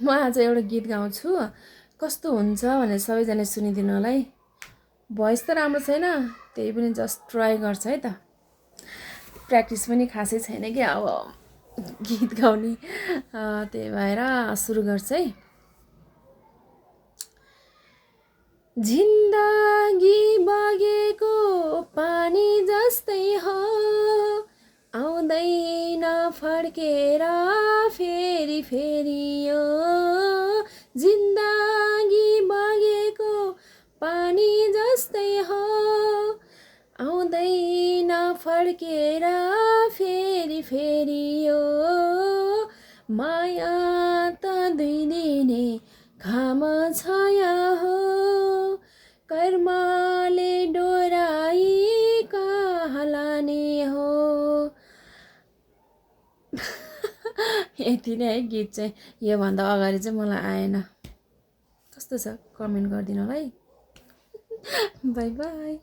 म आज एउटा गीत गाउँछु कस्तो हुन्छ भनेर सबैजना सुनिदिनु होला है। भोइस त राम्रो छैन, त्यही पनि जस्ट ट्राई गर्छ है त। प्र्याक्टिस पनि खासै छैन कि अब गीत गाउने, त्यही भएर सुरु गर्छ है। जिन्दगी बगेको पानी जस्तै हो, आउँदैन फर्केर फेरि फेरि यो। जिन्दगी बगेको पानी जस्तै हो, आउँदैन फर्केर फेरि फेरि यो। माया त दुई दिने घाम छाया हो, कर्मले डोराई कहाँ लाने हो। यति नै है गीत चाहिँ। योभन्दा अगाडि चाहिँ मलाई आएन। कस्तो छ कमेन्ट गरिदिनु होला है। By by.